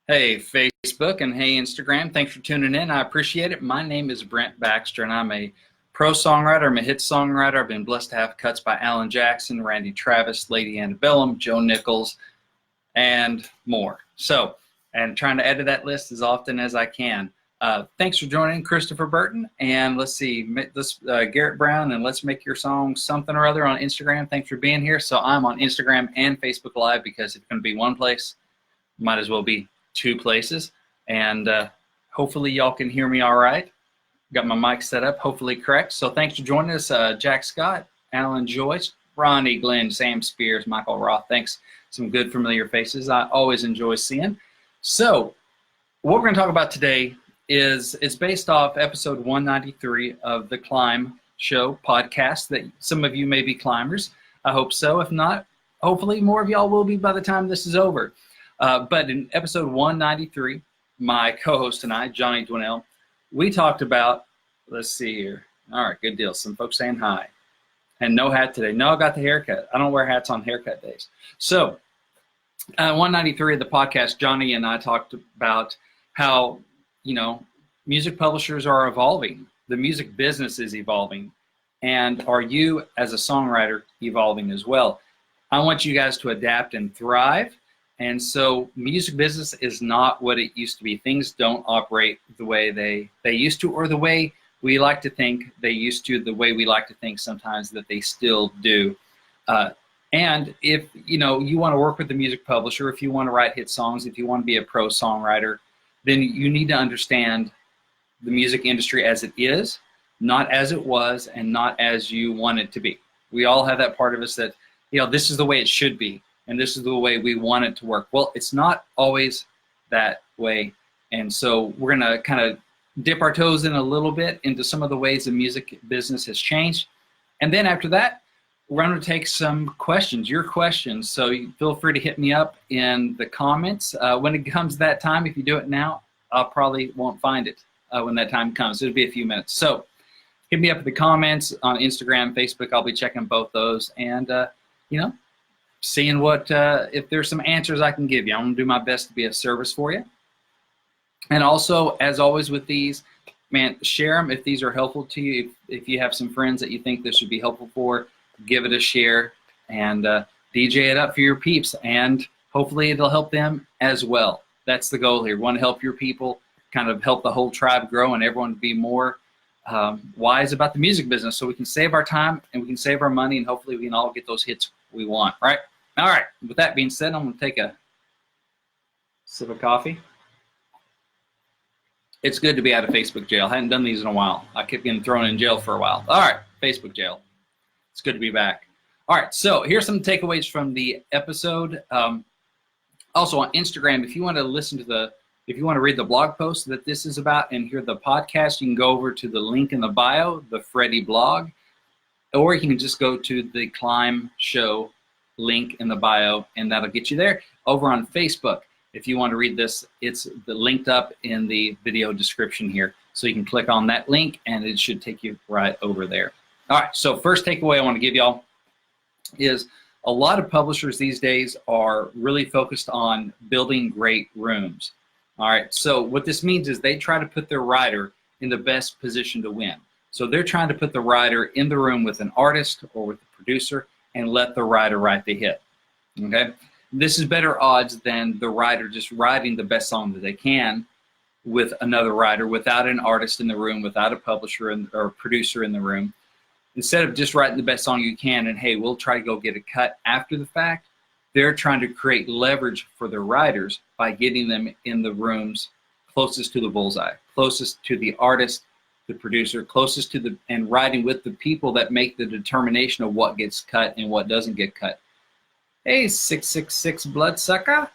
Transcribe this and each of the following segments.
Hey, Facebook, and hey, Instagram. Thanks for tuning in. I appreciate it. My name is Brent Baxter, and I'm a pro songwriter. I'm a hit songwriter. I've been blessed to have cuts by Alan Jackson, Randy Travis, Lady Antebellum, Joe Nichols, and more. And trying to edit that list as often as I can. Thanks for joining, Christopher Burton, and let's see, Garrett Brown, and Let's Make Your Song Something or Other on Instagram. Thanks for being here. So I'm on Instagram and Facebook Live because it's going to be one place. Might as well be two places, and hopefully y'all can hear me all right. Got my mic set up, hopefully correct. So thanks for joining us, Jack Scott, Alan Joyce, Ronnie Glenn, Sam Spears, Michael Roth. Thanks. Some good familiar faces I always enjoy seeing. So what we're going to talk about today is it's based off episode 193 of the Climb Show podcast. That some of you may be climbers. I hope so. If not, hopefully more of y'all will be by the time this is over. But in episode 193, my co-host and I, Johnny Dwinell, we talked about, let's see here. All right, good deal. Some folks saying hi. And no hat today. No, I got the haircut. I don't wear hats on haircut days. So 193 of the podcast, Johnny and I talked about how, music publishers are evolving. The music business is evolving. And are you, as a songwriter, evolving as well? I want you guys to adapt and thrive. And so music business is not what it used to be. Things don't operate the way they used to, or the way we like to think they used to, the way we like to think sometimes that they still do. And if you want to work with the music publisher, if you want to write hit songs, if you want to be a pro songwriter, then you need to understand the music industry as it is, not as it was, and not as you want it to be. We all have that part of us that, this is the way it should be, and this is the way we want it to work. Well, it's not always that way. And so we're going to kind of dip our toes in a little bit into some of the ways the music business has changed. And then after that, we're going to take some questions, your questions. So you feel free to hit me up in the comments. When it comes that time, if you do it now, I probably won't find it when that time comes. It'll be a few minutes. So hit me up in the comments on Instagram, Facebook. I'll be checking both those. And, seeing what, if there's some answers I can give you. I'm going to do my best to be of service for you. And also, as always with these, man, share them if these are helpful to you. If you have some friends that you think this should be helpful for, give it a share and DJ it up for your peeps. And hopefully it'll help them as well. That's the goal here. We want to help your people, kind of help the whole tribe grow and everyone be more wise about the music business, so we can save our time and we can save our money, and hopefully we can all get those hits we want, right? All right, with that being said, I'm going to take a sip of coffee. It's good to be out of Facebook jail. I hadn't done these in a while. I kept getting thrown in jail for a while. All right, Facebook jail. It's good to be back. All right, so here's some takeaways from the episode. Also on Instagram, if you want to if you want to read the blog post that this is about and hear the podcast, you can go over to the link in the bio, the Frettie blog, or you can just go to the Climb Show link in the bio, and that'll get you there. Over on Facebook, if you want to read this, it's linked up in the video description here. So you can click on that link, and it should take you right over there. All right, so first takeaway I want to give y'all is a lot of publishers these days are really focused on building great rooms. All right, so what this means is they try to put their writer in the best position to win. So they're trying to put the writer in the room with an artist or with the producer and let the writer write the hit, okay? This is better odds than the writer just writing the best song that they can with another writer, without an artist in the room, without a publisher or producer in the room. Instead of just writing the best song you can and, hey, we'll try to go get a cut after the fact, they're trying to create leverage for their writers by getting them in the rooms closest to the bullseye, closest to the artist, the producer, closest to and writing with the people that make the determination of what gets cut and what doesn't get cut. Hey, 666 bloodsucker.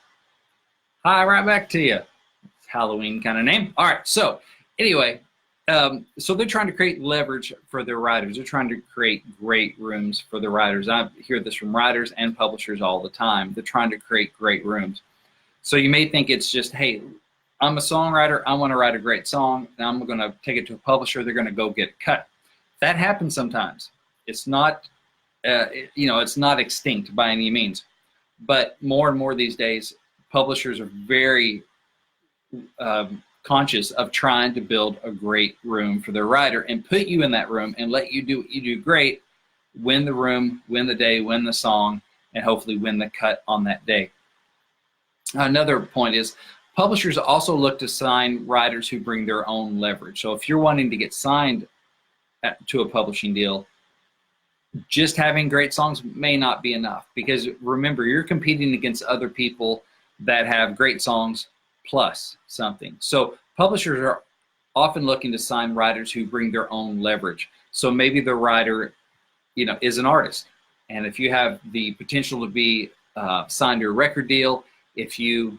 Hi, right back to you. It's Halloween kind of name. All right, so anyway, so they're trying to create leverage for their writers. They're trying to create great rooms for the writers. I hear this from writers and publishers all the time. They're trying to create great rooms. So you may think it's just, hey, I'm a songwriter, I want to write a great song, and I'm going to take it to a publisher, they're going to go get cut. That happens sometimes. It's not, it's not extinct by any means. But more and more these days, publishers are very conscious of trying to build a great room for their writer and put you in that room and let you do what you do great, win the room, win the day, win the song, and hopefully win the cut on that day. Another point is publishers also look to sign writers who bring their own leverage. So if you're wanting to get signed to a publishing deal, just having great songs may not be enough, because remember, you're competing against other people that have great songs plus something. So publishers are often looking to sign writers who bring their own leverage. So maybe the writer, is an artist, and if you have the potential to be signed to a record deal, if you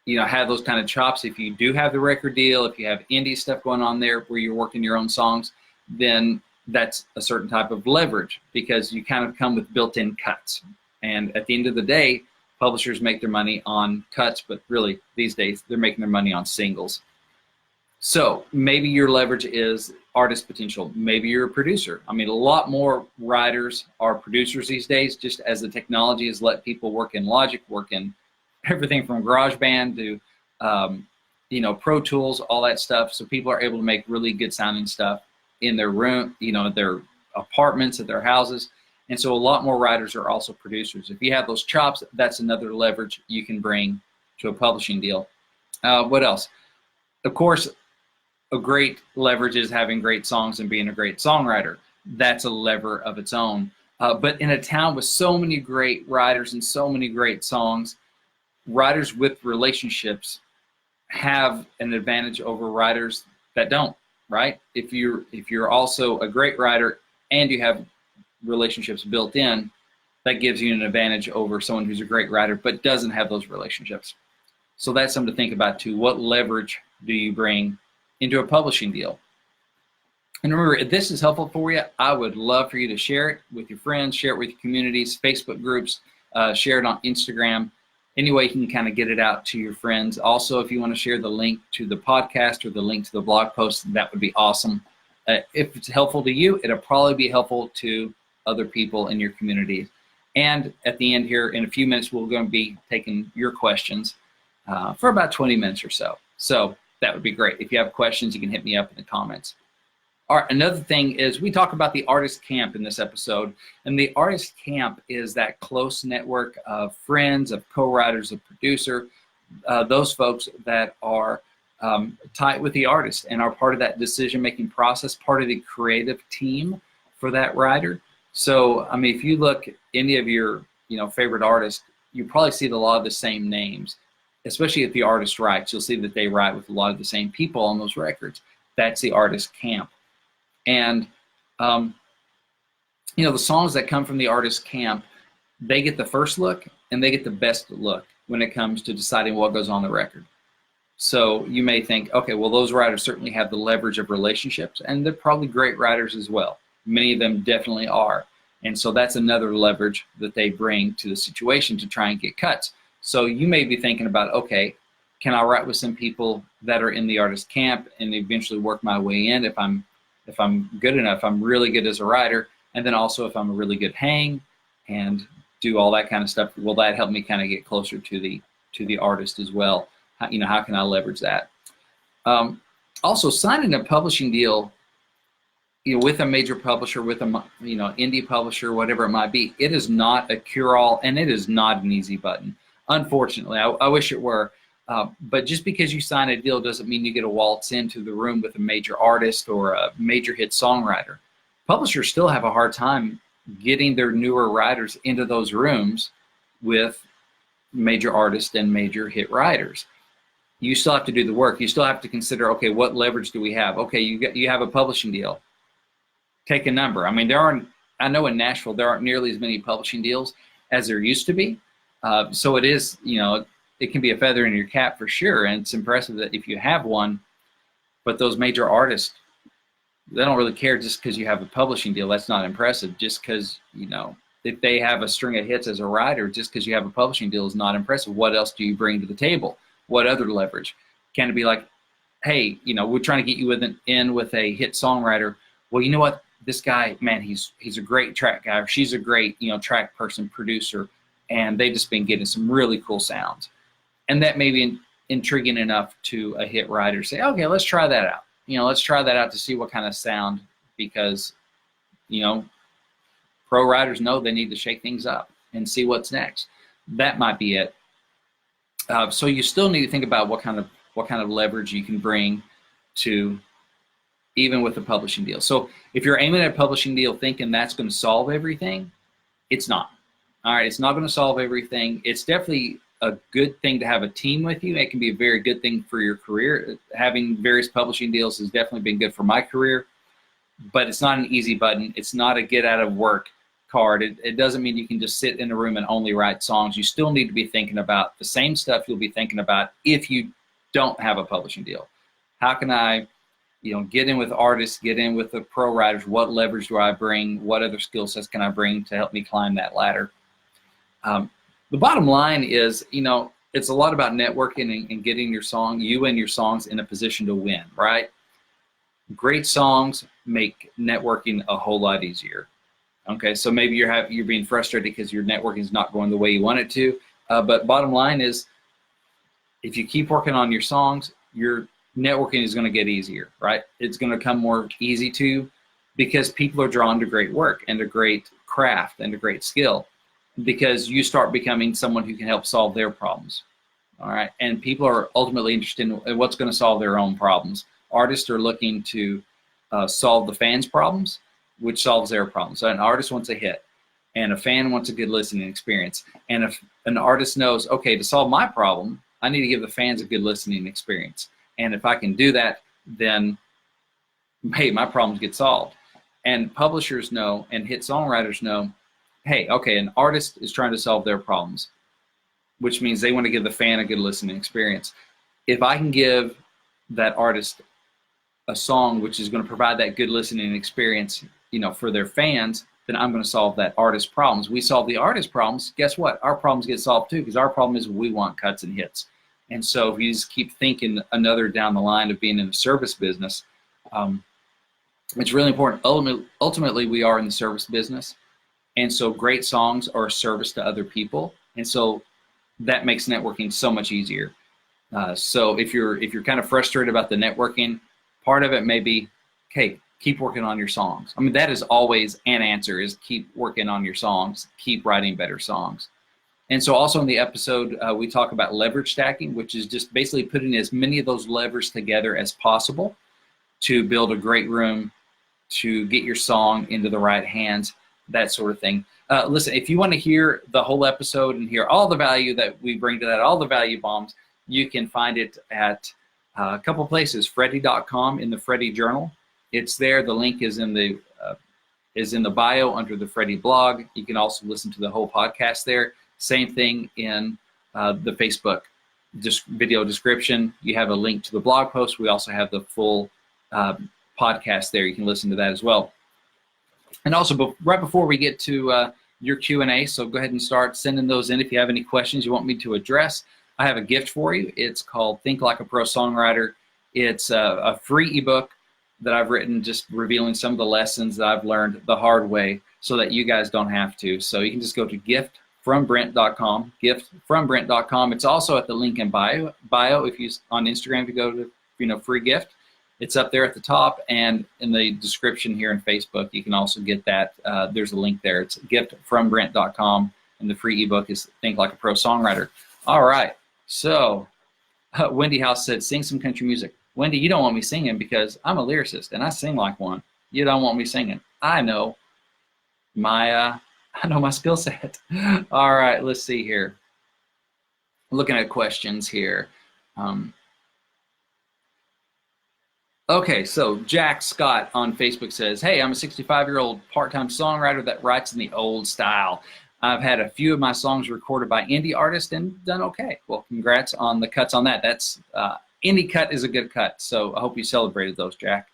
have those kind of chops, if you do have the record deal, if you have indie stuff going on there where you're working your own songs, then that's a certain type of leverage, because you kind of come with built-in cuts. And at the end of the day, publishers make their money on cuts, but really these days they're making their money on singles. So maybe your leverage is artist potential. Maybe you're a producer. I mean, a lot more writers are producers these days, just as the technology has let people work in Logic, work in everything from GarageBand to Pro Tools, all that stuff. So people are able to make really good sounding stuff in their room, their apartments, at their houses. And so a lot more writers are also producers. If you have those chops, that's another leverage you can bring to a publishing deal. What else? Of course, a great leverage is having great songs and being a great songwriter. That's a lever of its own. But in a town with so many great writers and so many great songs, writers with relationships have an advantage over writers that don't. Right? If you're also a great writer and you have relationships built in, that gives you an advantage over someone who's a great writer but doesn't have those relationships. So that's something to think about too. What leverage do you bring into a publishing deal? And remember, if this is helpful for you, I would love for you to share it with your friends, share it with your communities, Facebook groups, share it on Instagram. Any way you can kind of get it out to your friends. Also, if you want to share the link to the podcast or the link to the blog post, that would be awesome. If it's helpful to you, it'll probably be helpful to other people in your community. And at the end here, in a few minutes, we're going to be taking your questions for about 20 minutes or so. So that would be great. If you have questions, you can hit me up in the comments. All right, another thing is we talk about the artist camp in this episode, and the artist camp is that close network of friends, of co-writers, of producer, those folks that are tight with the artist and are part of that decision-making process, part of the creative team for that writer. So, I mean, if you look at any of your favorite artists, you probably see a lot of the same names, especially if the artist writes. You'll see that they write with a lot of the same people on those records. That's the artist camp. And, the songs that come from the artist camp, they get the first look and they get the best look when it comes to deciding what goes on the record. So you may think, okay, well, those writers certainly have the leverage of relationships, and they're probably great writers as well. Many of them definitely are. And so that's another leverage that they bring to the situation to try and get cuts. So you may be thinking about, okay, can I write with some people that are in the artist camp and eventually work my way in if I'm good enough, if I'm really good as a writer, and then also if I'm a really good hang and do all that kind of stuff, will that help me kind of get closer to the artist as well? How can I leverage that? Also, signing a publishing deal, with a major publisher, with a indie publisher, whatever it might be, it is not a cure-all, and it is not an easy button. Unfortunately, I wish it were. But just because you sign a deal doesn't mean you get to waltz into the room with a major artist or a major hit songwriter. Publishers still have a hard time getting their newer writers into those rooms with major artists and major hit writers. You still have to do the work. You still have to consider, okay, what leverage do we have? Okay, you have a publishing deal. Take a number. I mean, I know in Nashville there aren't nearly as many publishing deals as there used to be. So it is, it can be a feather in your cap for sure, and it's impressive that if you have one. But those major artists, they don't really care just because you have a publishing deal. That's not impressive. Just because, if they have a string of hits as a writer, just because you have a publishing deal is not impressive. What else do you bring to the table? What other leverage? Can it be like, hey, we're trying to get you in with a hit songwriter. Well, you know what? This guy, man, he's a great track guy, or she's a great, track person, producer, and they've just been getting some really cool sounds. And that maybe intriguing enough to a hit writer to say, okay, let's try that out. Let's try that out to see what kind of sound, because, pro writers know they need to shake things up and see what's next. That might be it. So you still need to think about what kind of leverage you can bring to, even with a publishing deal. So if you're aiming at a publishing deal thinking that's going to solve everything, it's not. All right, it's not going to solve everything. It's definitely a good thing to have a team with you. It can be a very good thing for your career. Having various publishing deals has definitely been good for my career, but it's not an easy button. It's not a get out of work card. It doesn't mean you can just sit in a room and only write songs. You still need to be thinking about the same stuff you'll be thinking about if you don't have a publishing deal. How can I, get in with artists, get in with the pro writers? What leverage do I bring? What other skill sets can I bring to help me climb that ladder? The bottom line is, it's a lot about networking and getting you and your songs in a position to win, right? Great songs make networking a whole lot easier. Okay, so maybe you're being frustrated because your networking is not going the way you want it to, but bottom line is, if you keep working on your songs, your networking is going to get easier, right? It's going to come more easy to you because people are drawn to great work and to great craft and to great skill, because you start becoming someone who can help solve their problems. All right, and people are ultimately interested in what's going to solve their own problems. Artists are looking to solve the fans' problems, which solves their problems. So an artist wants a hit, and a fan wants a good listening experience. And if an artist knows, okay, to solve my problem, I need to give the fans a good listening experience. And if I can do that, then, hey, my problems get solved. And publishers know, and hit songwriters know, hey, okay, an artist is trying to solve their problems, which means they want to give the fan a good listening experience. If I can give that artist a song which is going to provide that good listening experience, for their fans, then I'm going to solve that artist's problems. We solve the artist's problems, guess what? Our problems get solved too, because our problem is we want cuts and hits. And so if you just keep thinking another down the line of being in the service business, it's really important. Ultimately, we are in the service business. And so great songs are a service to other people. And so that makes networking so much easier. So if you're kind of frustrated about the networking, part of it may be, okay, keep working on your songs. I mean, that is always an answer, is keep working on your songs, keep writing better songs. And so also in the episode, we talk about leverage stacking, which is just basically putting as many of those levers together as possible to build a great room, to get your song into the right hands, that sort of thing. Listen, if you want to hear the whole episode and hear all the value that we bring to that, all the value bombs, you can find it at a couple places. Frettie.com in the Frettie Journal. It's there. The link is in the bio under the Frettie blog. You can also listen to the whole podcast there. Same thing in the Facebook video description. You have a link to the blog post. We also have the full podcast there. You can listen to that as well. And also, right before we get to your Q&A, so go ahead and start sending those in if you have any questions you want me to address. I have a gift for you. It's called Think Like a Pro Songwriter. It's a free ebook that I've written, just revealing some of the lessons that I've learned the hard way so that you guys don't have to. So you can just go to giftfrombrent.com, giftfrombrent.com. It's also at the link in bio. If you on Instagram, if you go to free gift, it's up there at the top, and in the description here in Facebook, you can also get that. There's a link there. It's giftfrombrent.com, and the free ebook is Think Like a Pro Songwriter. All right. So Wendy House said, sing some country music. Wendy, you don't want me singing because I'm a lyricist and I sing like one. You don't want me singing. I know my skill set. All right, let's see here. Looking at questions here. Okay, so Jack Scott on Facebook says, hey, I'm a 65-year-old part-time songwriter that writes in the old style. I've had a few of my songs recorded by indie artists and done okay. Well, congrats on the cuts on that. That's indie cut is a good cut, so I hope you celebrated those, Jack.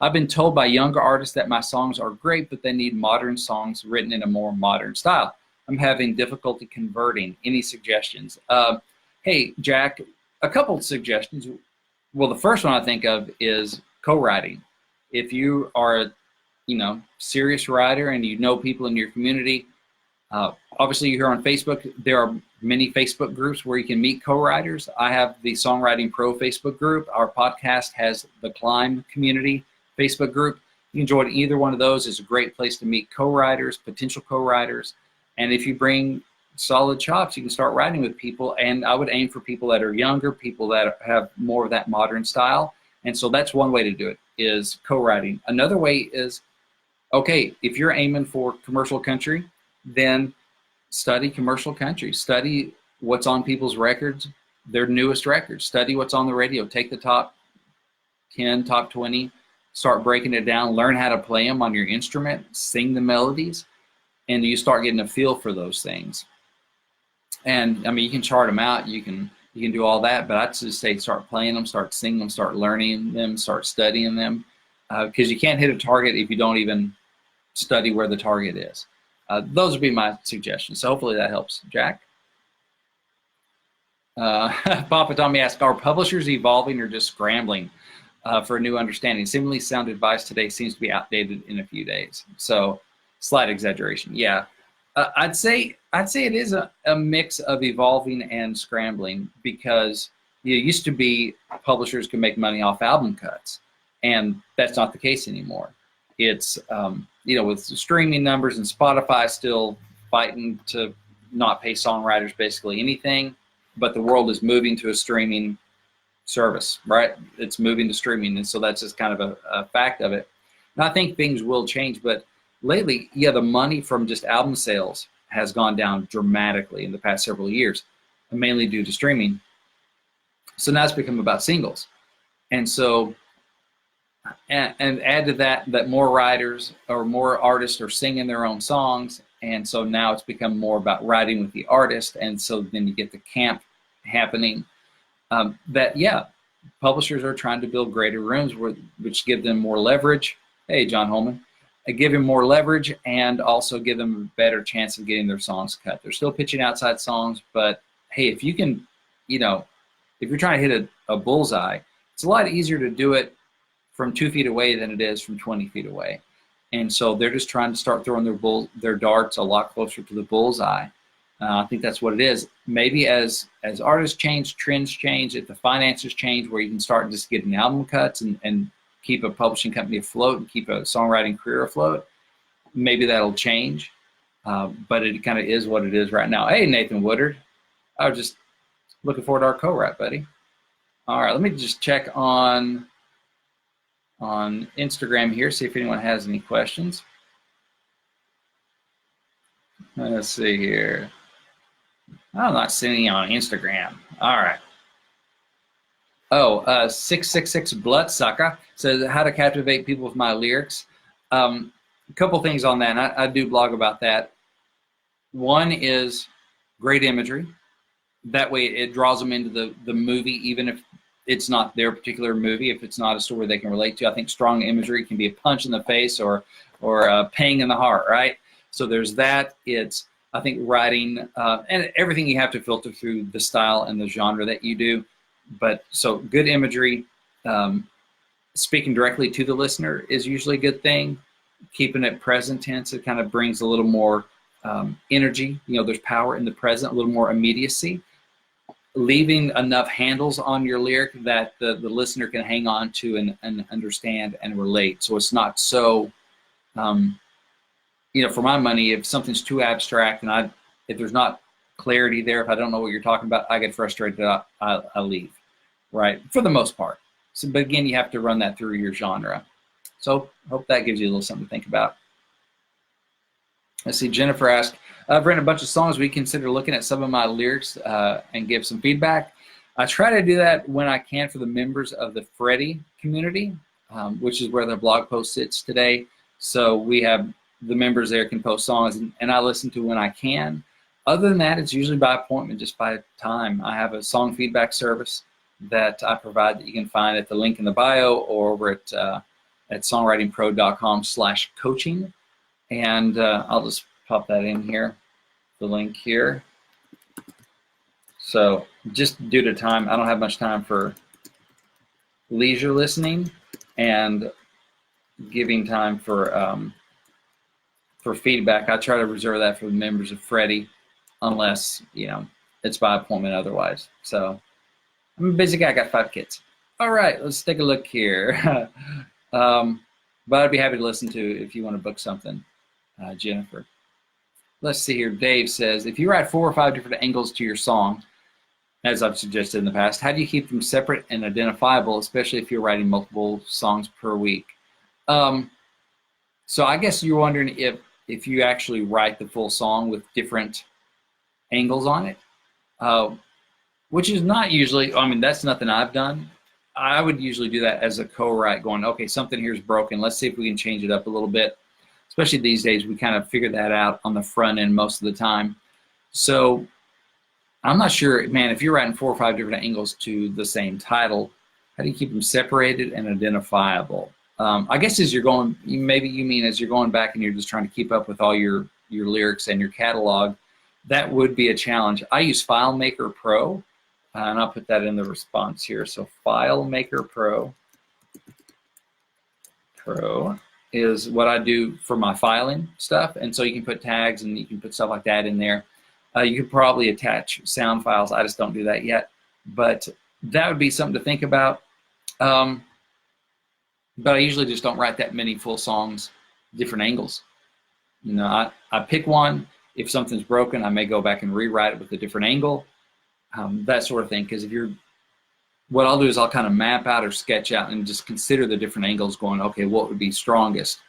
I've been told by younger artists that my songs are great, but they need modern songs written in a more modern style. I'm having difficulty converting. Any suggestions? Hey, Jack, a couple of suggestions. Well, the first one I think of is co-writing. If you are a serious writer and you know people in your community, obviously you're here on Facebook, there are many Facebook groups where you can meet co-writers. I have the Songwriting Pro Facebook group. Our podcast has the Climb Community Facebook group. You can join either one of those. It's a great place to meet co-writers, potential co-writers. And if you bring solid chops, you can start writing with people. And I would aim for people that are younger, people that have more of that modern style. And so that's one way to do it, is co-writing. Another way is, okay, if you're aiming for commercial country, then study commercial country. Study what's on people's records, their newest records. Study what's on the radio. Take the top 10, top 20, start breaking it down, learn how to play them on your instrument, sing the melodies, and you start getting a feel for those things. And I mean, you can chart them out, you can do all that, but I'd just say start playing them, start singing them, start learning them, start studying them, because you can't hit a target if you don't even study where the target is. Those would be my suggestions. So hopefully that helps. Jack? Papa Tommy asked, are publishers evolving or just scrambling for a new understanding? Seemingly sound advice today seems to be outdated in a few days. So slight exaggeration. Yeah. I'd say it is a mix of evolving and scrambling, because it used to be publishers could make money off album cuts, and that's not the case anymore. It's with the streaming numbers and Spotify still fighting to not pay songwriters basically anything, but the world is moving to a streaming service, right? It's moving to streaming, and so that's just kind of a fact of it. And I think things will change, but lately, yeah, the money from just album sales has gone down dramatically in the past several years, mainly due to streaming. So now it's become about singles. And so, and add to that more writers or more artists are singing their own songs. And so now it's become more about writing with the artist. And so then you get the camp happening. Publishers are trying to build greater rooms which give them more leverage. Hey, John Holman. Give them more leverage and also give them a better chance of getting their songs cut. They're still pitching outside songs, but hey, if you can, if you're trying to hit a bullseye, it's a lot easier to do it from 2 feet away than it is from 20 feet away. And so they're just trying to start throwing their darts a lot closer to the bullseye. I think that's what it is. Maybe as artists change, trends change, if the finances change where you can start just getting album cuts and keep a publishing company afloat and keep a songwriting career afloat, maybe that'll change. But it kind of is what it is right now. Hey, Nathan Woodard. I was just looking forward to our co-write, buddy. All right, let me just check on Instagram here, see if anyone has any questions. Let's see here. I'm not seeing any on Instagram. All right. 666 Bloodsucker says how to captivate people with my lyrics. A couple things on that, and I do blog about that. One is great imagery. That way it draws them into the movie, even if it's not their particular movie, if it's not a story they can relate to. I think strong imagery can be a punch in the face or a pang in the heart, right? So there's that. It's, I think, writing and everything you have to filter through the style and the genre that you do. But so good imagery, speaking directly to the listener is usually a good thing. Keeping it present tense, it kind of brings a little more energy. There's power in the present, a little more immediacy. Leaving enough handles on your lyric that the listener can hang on to and understand and relate. So it's not so, for my money, if something's too abstract and if there's not clarity there, if I don't know what you're talking about, I get frustrated, I leave. Right, for the most part. So, but again, you have to run that through your genre. So hope that gives you a little something to think about. Let's see, Jennifer asked, I've written a bunch of songs. We consider looking at some of my lyrics and give some feedback. I try to do that when I can for the members of the Frettie community, which is where the blog post sits today. So we have the members there can post songs, and I listen to when I can. Other than that, it's usually by appointment, just by time. I have a song feedback service that I provide that you can find at the link in the bio or over at songwritingpro.com/coaching. And I'll just pop that in here, the link here. So just due to time, I don't have much time for leisure listening and giving time for feedback. I try to reserve that for the members of Frettie, unless, it's by appointment otherwise. So I'm a busy guy. I got 5 kids. All right, let's take a look here. But I'd be happy to listen to if you want to book something, Jennifer. Let's see here. Dave says, if you write 4 or 5 different angles to your song, as I've suggested in the past, how do you keep them separate and identifiable, especially if you're writing multiple songs per week? So I guess you're wondering if you actually write the full song with different angles on it, which is not usually, I mean, that's nothing I've done. I would usually do that as a co-write, going, okay, something here is broken. Let's see if we can change it up a little bit. Especially these days, we kind of figure that out on the front end most of the time. So I'm not sure, man, if you're writing 4 or 5 different angles to the same title, how do you keep them separated and identifiable? I guess as you're going, maybe you mean as you're going back and you're just trying to keep up with all your lyrics and your catalog, that would be a challenge. I use FileMaker Pro, and I'll put that in the response here. So FileMaker Pro is what I do for my filing stuff, and so you can put tags and you can put stuff like that in there. You could probably attach sound files. I just don't do that yet, but that would be something to think about. But I usually just don't write that many full songs, different angles. You know, I pick one. If something's broken, I may go back and rewrite it with a different angle, that sort of thing. Because what I'll do is I'll kind of map out or sketch out and just consider the different angles, going, okay, what would be strongest,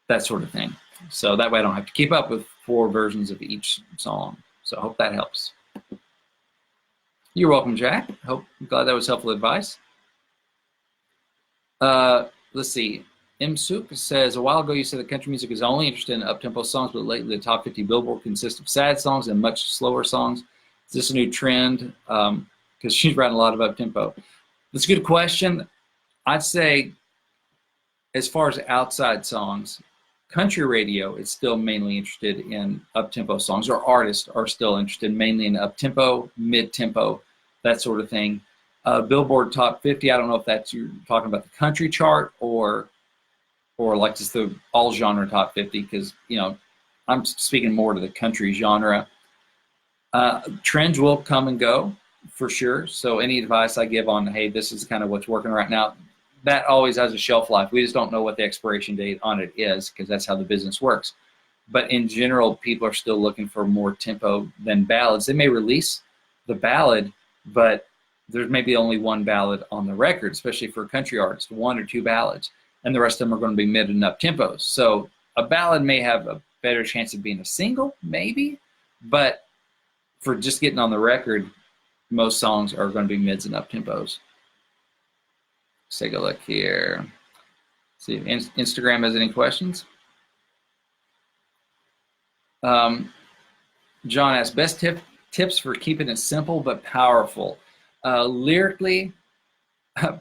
that sort of thing. So that way I don't have to keep up with 4 versions of each song. So I hope that helps. You're welcome, Jack. Glad that was helpful advice. Let's see. M. Soup says, a while ago you said that country music is only interested in up-tempo songs, but lately the top 50 Billboard consists of sad songs and much slower songs. Is this a new trend? Because she's writing a lot of up-tempo. That's a good question. I'd say as far as outside songs, country radio is still mainly interested in up-tempo songs, or artists are still interested mainly in up-tempo, mid-tempo, that sort of thing. Billboard Top 50, I don't know if that's you're talking about the country chart or like just the all genre top 50, because, you know, I'm speaking more to the country genre. Trends will come and go for sure. So any advice I give on, hey, this is kind of what's working right now, that always has a shelf life. We just don't know what the expiration date on it is, because that's how the business works. But in general, people are still looking for more tempo than ballads. They may release the ballad, but there's maybe only 1 ballad on the record, especially for a country artist, 1 or 2 ballads, and the rest of them are going to be mid and up tempos. So a ballad may have a better chance of being a single, maybe, but for just getting on the record, most songs are going to be mids and up tempos. Let's take a look here. See if Instagram has any questions. John asks, best tips for keeping it simple but powerful. Lyrically,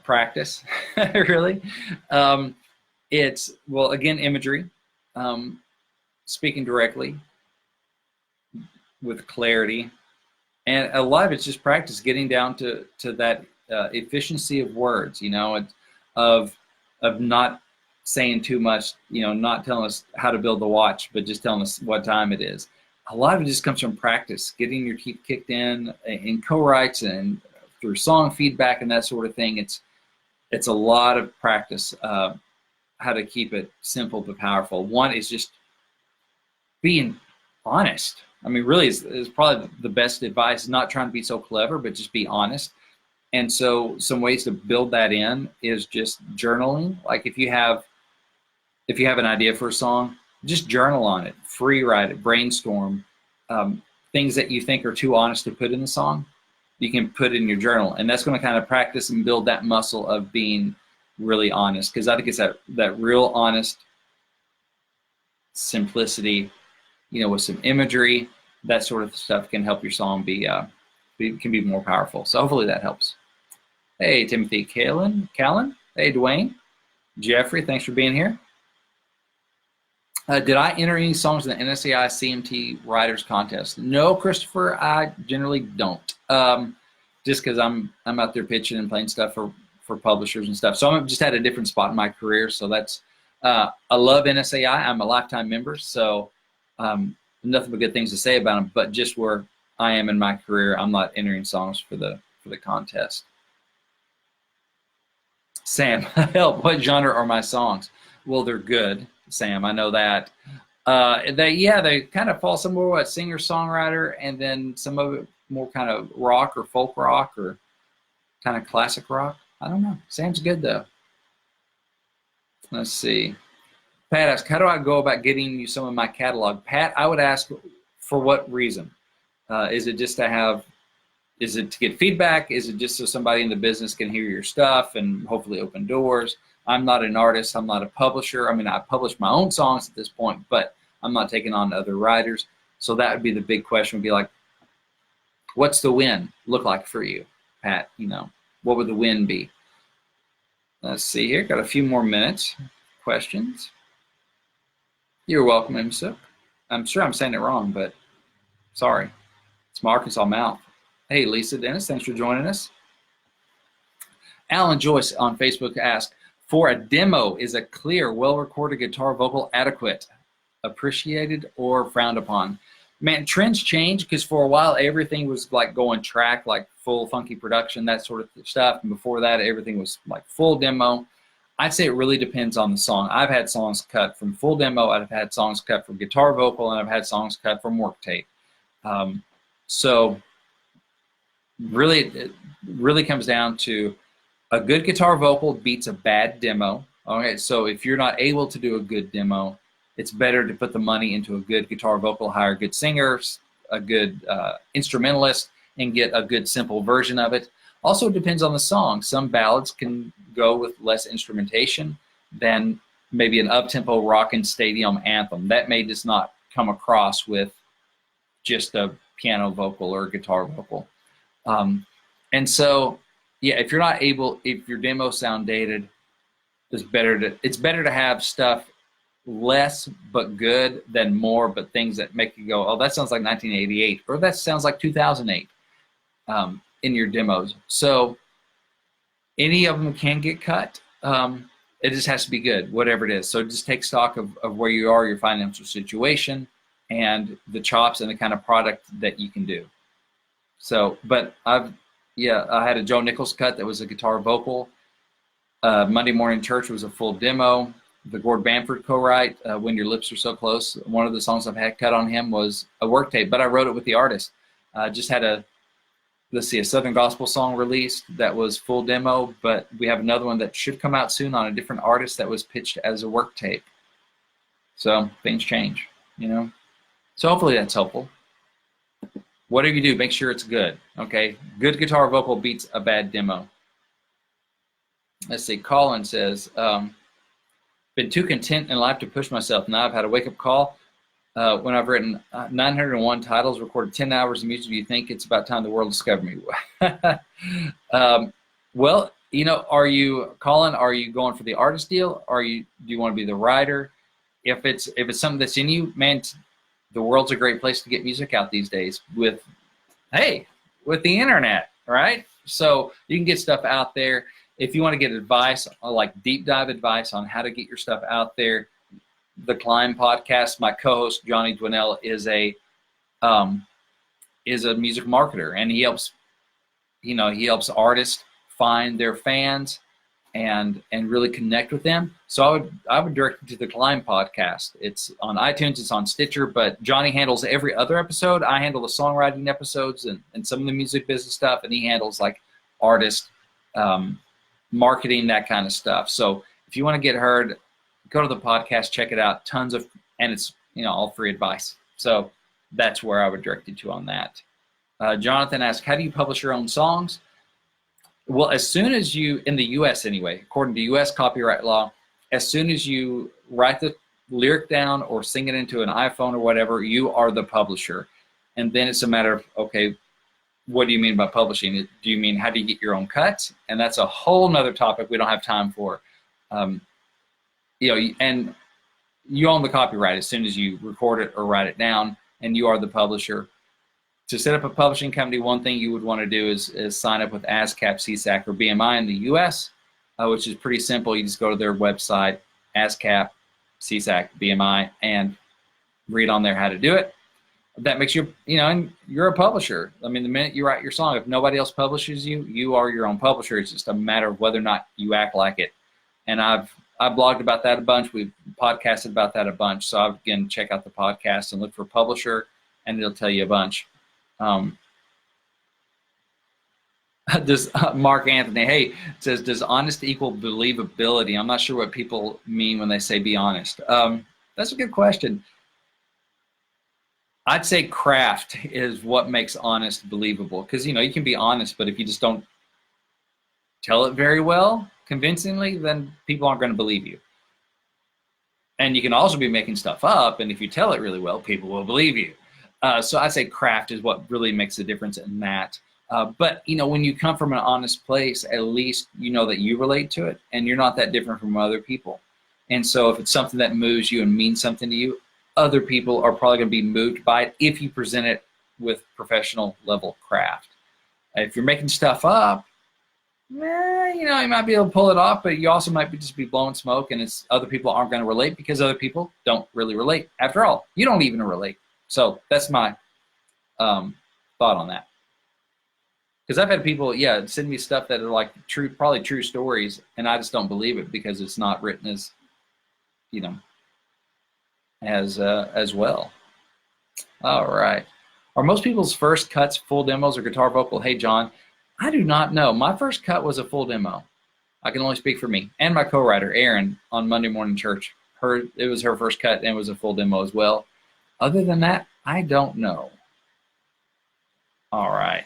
practice, really. It's, well, again, imagery, speaking directly with clarity, and a lot of it's just practice, getting down to that efficiency of words, you know, of not saying too much, you know, not telling us how to build the watch, but just telling us what time it is. A lot of it just comes from practice, getting your teeth kicked in co-writes and through song feedback and that sort of thing. It's a lot of practice, how to keep it simple but powerful. One is just being honest. I mean, really is probably the best advice, not trying to be so clever, but just be honest. And so some ways to build that in is just journaling. Like if you have an idea for a song, just journal on it, free write it, brainstorm. Things that you think are too honest to put in the song, you can put in your journal. And that's going to kind of practice and build that muscle of being really honest. Because I think it's that real honest simplicity, you know, with some imagery, that sort of stuff can help your song can be more powerful. So hopefully that helps. Hey, Timothy Callan. Hey, Dwayne. Jeffrey, thanks for being here. Did I enter any songs in the NSAI CMT Writers Contest? No, Christopher, I generally don't. Just because I'm out there pitching and playing stuff for publishers and stuff. So I'm just at a different spot in my career. So that's, I love NSAI. I'm a lifetime member. So nothing but good things to say about them. But just where I am in my career. I'm not entering songs for the contest. Sam, help. What genre are my songs? Well, they're good, Sam. I know that. They kind of fall somewhere what singer songwriter, and then some of it more kind of rock or folk rock or kind of classic rock. I don't know. Sam's good though. Let's see. Pat asked, how do I go about getting you some of my catalog? Pat, I would ask for what reason? Is it just to have, is it to get feedback? Is it just so somebody in the business can hear your stuff and hopefully open doors? I'm not an artist. I'm not a publisher. I mean, I publish my own songs at this point, but I'm not taking on other writers. So that would be the big question, would be like, what's the win look like for you, Pat? You know, what would the win be? Let's see here. Got a few more minutes. Questions? You're welcome, Imsuk. I'm sure I'm saying it wrong, but sorry. It's my Arkansas mouth. Hey, Lisa Dennis, thanks for joining us. Alan Joyce on Facebook asked, for a demo, is a clear, well-recorded guitar vocal adequate, appreciated, or frowned upon? Man, trends change, because for a while everything was like going track, like full funky production, that sort of stuff. And before that, everything was like full demo. I'd say it really depends on the song. I've had songs cut from full demo, I've had songs cut from guitar vocal, and I've had songs cut from work tape. So really, it really comes down to a good guitar vocal beats a bad demo. Okay, so if you're not able to do a good demo, it's better to put the money into a good guitar vocal, hire good singers, a good instrumentalist, and get a good simple version of it. Also, it depends on the song. Some ballads can go with less instrumentation than maybe an up-tempo rockin' stadium anthem. That may just not come across with just a piano vocal or a guitar vocal. And so, yeah, if you're not able, if your demos sound dated, it's better to have stuff less but good than more but things that make you go, oh, that sounds like 1988, or that sounds like 2008 in your demos. So any of them can get cut. It just has to be good, whatever it is. So just take stock of where you are, your financial situation, and the chops and the kind of product that you can do. So, but I had a Joe Nichols cut that was a guitar vocal. Monday Morning Church was a full demo. The Gord Bamford co-write, When Your Lips Are So Close, one of the songs I've had cut on him was a work tape, but I wrote it with the artist. Just had a Southern Gospel song released that was full demo, but we have another one that should come out soon on a different artist that was pitched as a work tape. So things change, you know. So hopefully that's helpful. Whatever you do, make sure it's good, okay? Good guitar vocal beats a bad demo. Let's see, Colin says, been too content in life to push myself. Now I've had a wake-up call. When I've written 901 titles, recorded 10 hours of music, do you think it's about time the world discovered me? Well, you know, Colin, are you going for the artist deal? Do you want to be the writer? If it's something that's in you, man, the world's a great place to get music out these days with the internet, right? So you can get stuff out there. If you want to get advice, like deep dive advice on how to get your stuff out there, the Climb podcast, my co-host Johnny Dwinell is a music marketer, and he helps artists find their fans and really connect with them. So I would direct you to the Climb podcast. It's on iTunes, it's on Stitcher, but Johnny handles every other episode. I handle the songwriting episodes and some of the music business stuff, and he handles like artist marketing, that kind of stuff. So if you want to get heard, go to the podcast, check it out. And it's, all free advice. So that's where I would direct you to on that. Jonathan asked, how do you publish your own songs? Well, as soon as you, in the U.S. anyway, according to U.S. copyright law, as soon as you write the lyric down or sing it into an iPhone or whatever, you are the publisher. And then it's a matter of, okay, what do you mean by publishing? Do you mean how do you get your own cuts? And that's a whole nother topic we don't have time for. And you own the copyright as soon as you record it or write it down, and you are the publisher. To set up a publishing company, one thing you would want to do is sign up with ASCAP, CSAC, or BMI in the U.S., which is pretty simple. You just go to their website, ASCAP, CSAC, BMI, and read on there how to do it. that makes you, and you're a publisher. I mean, the minute you write your song, if nobody else publishes you, you are your own publisher. It's just a matter of whether or not you act like it. And I've blogged about that a bunch. We've podcasted about that a bunch. So again, check out the podcast and look for publisher, and it'll tell you a bunch. Does Mark Anthony, hey, says, does honest equal believability? I'm not sure what people mean when they say be honest. That's a good question. I'd say craft is what makes honest believable, because you can be honest, but if you just don't tell it very well, convincingly, then people aren't going to believe you. And you can also be making stuff up, and if you tell it really well, people will believe you. So I'd say craft is what really makes a difference in that. But when you come from an honest place, at least you know that you relate to it, and you're not that different from other people. And so if it's something that moves you and means something to you, other people are probably going to be moved by it if you present it with professional level craft. If you're making stuff up, you might be able to pull it off, but you also might just be blowing smoke, and other people aren't going to relate because other people don't really relate. After all, you don't even relate. So that's my thought on that. Because I've had people, send me stuff that are like probably true stories, and I just don't believe it because it's not written as, as well. All right. Are most people's first cuts full demos or guitar vocal? Hey, John, I do not know. My first cut was a full demo. I can only speak for me. And my co-writer, Erin, on Monday Morning Church. It was her first cut, and it was a full demo as well. Other than that, I don't know. All right.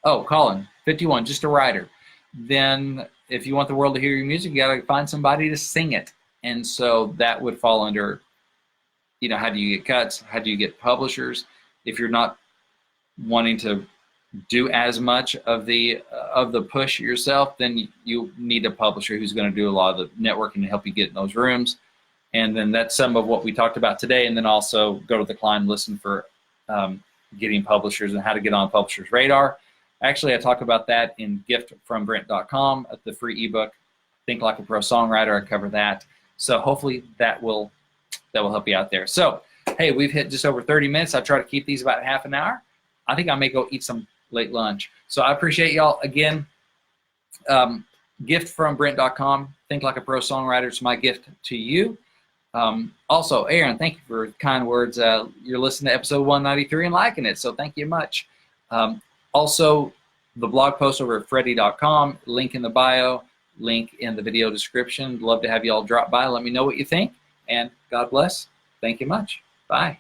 Oh, Colin, 51, just a writer. Then if you want the world to hear your music, you got to find somebody to sing it. And so that would fall under, how do you get cuts? How do you get publishers? If you're not wanting to do as much of the push yourself, then you need a publisher who's going to do a lot of the networking to help you get in those rooms. And then that's some of what we talked about today. And then also go to the Climb, listen for getting publishers and how to get on publishers' radar. Actually, I talk about that in giftfrombrent.com at the free ebook, Think Like a Pro Songwriter. I cover that. So hopefully that will help you out there. So, hey, we've hit just over 30 minutes. I try to keep these about half an hour. I think I may go eat some late lunch. So I appreciate y'all. Again, giftfrombrent.com, Think Like a Pro Songwriter. It's my gift to you. Also, Aaron, thank you for kind words. You're listening to episode 193 and liking it, so thank you much. Also, the blog post over at Frettie.com, link in the bio, link in the video description. Love to have you all drop by. Let me know what you think, and God bless. Thank you much. Bye.